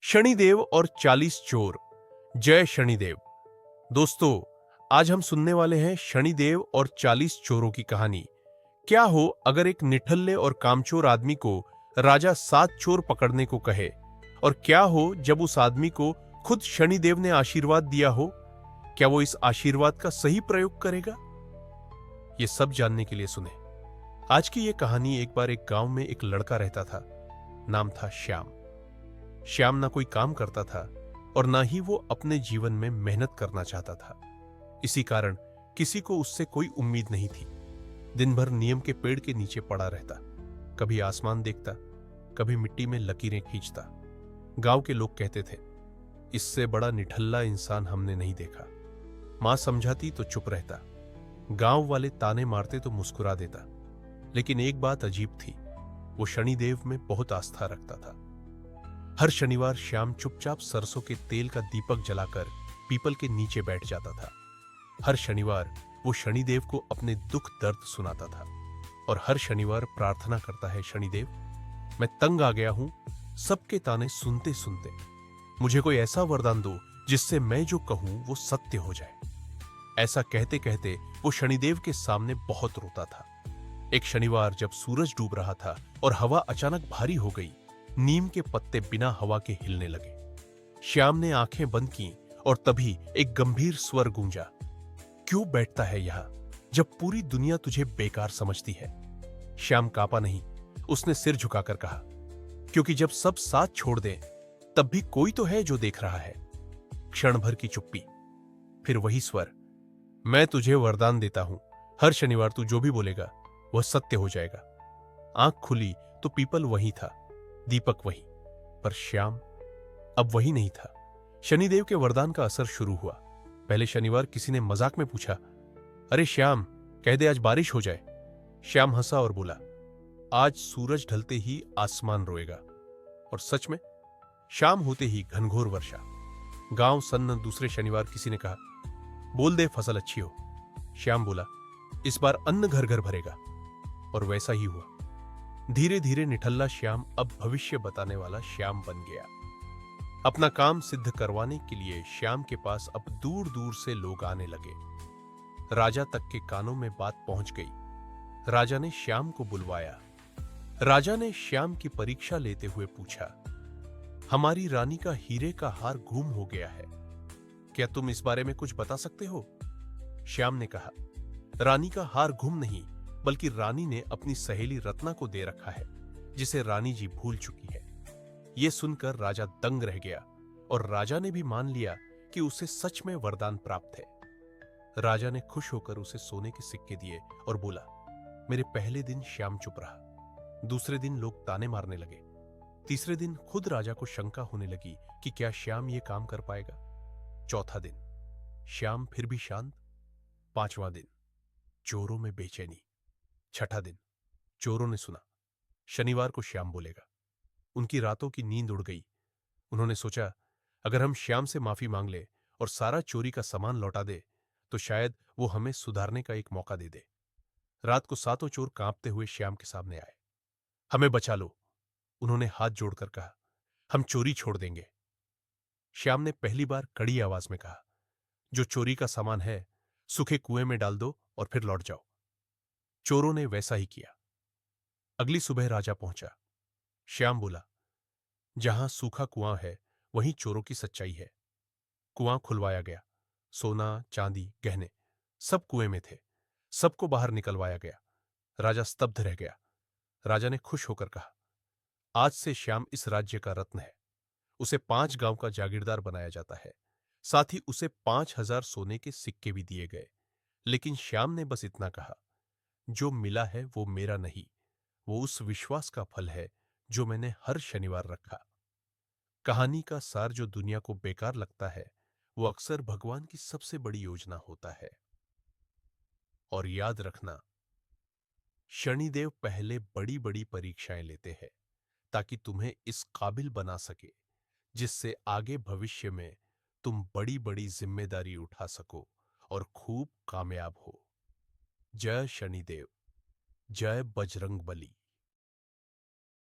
शनिदेव और 40 चोर। जय शनिदेव। दोस्तों, आज हम सुनने वाले हैं शनिदेव और 40 चोरों की कहानी। क्या हो अगर एक निठल्ले और कामचोर आदमी को राजा 7 चोर पकड़ने को कहे, और क्या हो जब उस आदमी को खुद शनिदेव ने आशीर्वाद दिया हो? क्या वो इस आशीर्वाद का सही प्रयोग करेगा? ये सब जानने के लिए सुने आज की ये कहानी। एक बार एक गांव में एक लड़का रहता था। नाम था श्याम। श्याम ना कोई काम करता था और ना ही वो अपने जीवन में मेहनत करना चाहता था। इसी कारण किसी को उससे कोई उम्मीद नहीं थी। दिन भर नीम के पेड़ के नीचे पड़ा रहता, कभी आसमान देखता, कभी मिट्टी में लकीरें खींचता। गांव के लोग कहते थे, इससे बड़ा निठल्ला इंसान हमने नहीं देखा। मां समझाती तो चुप रहता, गांव वाले ताने मारते तो मुस्कुरा देता। लेकिन एक बात अजीब थी, वो शनिदेव में बहुत आस्था रखता था। हर शनिवार श्याम चुपचाप सरसों के तेल का दीपक जलाकर पीपल के नीचे बैठ जाता था। हर शनिवार वो शनिदेव को अपने दुख दर्द सुनाता था और हर शनिवार प्रार्थना करता है, शनिदेव, मैं तंग आ गया हूं सबके ताने सुनते सुनते। मुझे कोई ऐसा वरदान दो जिससे मैं जो कहूं वो सत्य हो जाए। ऐसा कहते कहते वो शनिदेव के सामने बहुत रोता था। एक शनिवार जब सूरज डूब रहा था और हवा अचानक भारी हो गई, नीम के पत्ते बिना हवा के हिलने लगे। श्याम ने आंखें बंद की और तभी एक गंभीर स्वर गूंजा, क्यों बैठता है यहां जब पूरी दुनिया तुझे बेकार समझती है? श्याम कांपा नहीं, उसने सिर झुकाकर कहा, क्योंकि जब सब साथ छोड़ दें तब भी कोई तो है जो देख रहा है। क्षण भर की चुप्पी, फिर वही स्वर, मैं तुझे वरदान देता हूं, हर शनिवार तू जो भी बोलेगा वह सत्य हो जाएगा। आंख खुली तो पीपल वही था, दीपक वही, पर श्याम अब वही नहीं था। शनिदेव के वरदान का असर शुरू हुआ। पहले शनिवार किसी ने मजाक में पूछा, अरे श्याम, कह दे आज बारिश हो जाए। श्याम हंसा और बोला, आज सूरज ढलते ही आसमान रोएगा। और सच में शाम होते ही घनघोर वर्षा। गांव सन्न। दूसरे शनिवार किसी ने कहा, बोल दे फसल अच्छी हो। श्याम बोला, इस बार अन्न घर घर भरेगा। और वैसा ही हुआ। धीरे धीरे निठल्ला श्याम अब भविष्य बताने वाला श्याम बन गया। अपना काम सिद्ध करवाने के लिए श्याम के पास अब दूर दूर से लोग आने लगे। राजा तक के कानों में बात पहुंच गई। राजा ने श्याम को बुलवाया। राजा ने श्याम की परीक्षा लेते हुए पूछा, हमारी रानी का हीरे का हार गुम हो गया है, क्या तुम इस बारे में कुछ बता सकते हो? श्याम ने कहा, रानी का हार गुम नहीं, बल्कि रानी ने अपनी सहेली रत्ना को दे रखा है, जिसे रानी जी भूल चुकी है। यह सुनकर राजा दंग रह गया और राजा ने भी मान लिया कि उसे सच में वरदान प्राप्त है। राजा ने खुश होकर उसे सोने के सिक्के दिए और बोला, मेरे पहले दिन श्याम चुप रहा। दूसरे दिन लोग ताने मारने लगे। तीसरे दिन खुद राजा को शंका होने लगी कि क्या श्याम ये काम कर पाएगा। चौथा दिन श्याम फिर भी शांत। पांचवां दिन चोरों में बेचैनी। छठा दिन चोरों ने सुना शनिवार को श्याम बोलेगा। उनकी रातों की नींद उड़ गई। उन्होंने सोचा, अगर हम श्याम से माफी मांग ले और सारा चोरी का सामान लौटा दे तो शायद वो हमें सुधारने का एक मौका दे दे। रात को सातों चोर कांपते हुए श्याम के सामने आए। हमें बचा लो, उन्होंने हाथ जोड़कर कहा, हम चोरी छोड़ देंगे। श्याम ने पहली बार कड़ी आवाज में कहा, जो चोरी का सामान है सूखे कुएं में डाल दो और फिर लौट जाओ। चोरों ने वैसा ही किया। अगली सुबह राजा पहुंचा। श्याम बोला, जहां सूखा कुआं है वहीं चोरों की सच्चाई है। कुआं खुलवाया गया। सोना, चांदी, गहने सब कुएं में थे। सबको बाहर निकलवाया गया। राजा स्तब्ध रह गया। राजा ने खुश होकर कहा, आज से श्याम इस राज्य का रत्न है। उसे 5 गांव का जागीरदार बनाया जाता है। साथ ही उसे 5,000 सोने के सिक्के भी दिए गए। लेकिन श्याम ने बस इतना कहा, जो मिला है वो मेरा नहीं, वो उस विश्वास का फल है जो मैंने हर शनिवार रखा। कहानी का सार जो दुनिया को बेकार लगता है, वो अक्सर भगवान की सबसे बड़ी योजना होता है। और याद रखना, शनिदेव पहले बड़ी बड़ी परीक्षाएं लेते हैं ताकि तुम्हें इस काबिल बना सके जिससे आगे भविष्य में तुम बड़ी बड़ी जिम्मेदारी उठा सको और खूब कामयाब हो। जय शनिदेव। जय बजरंग बली।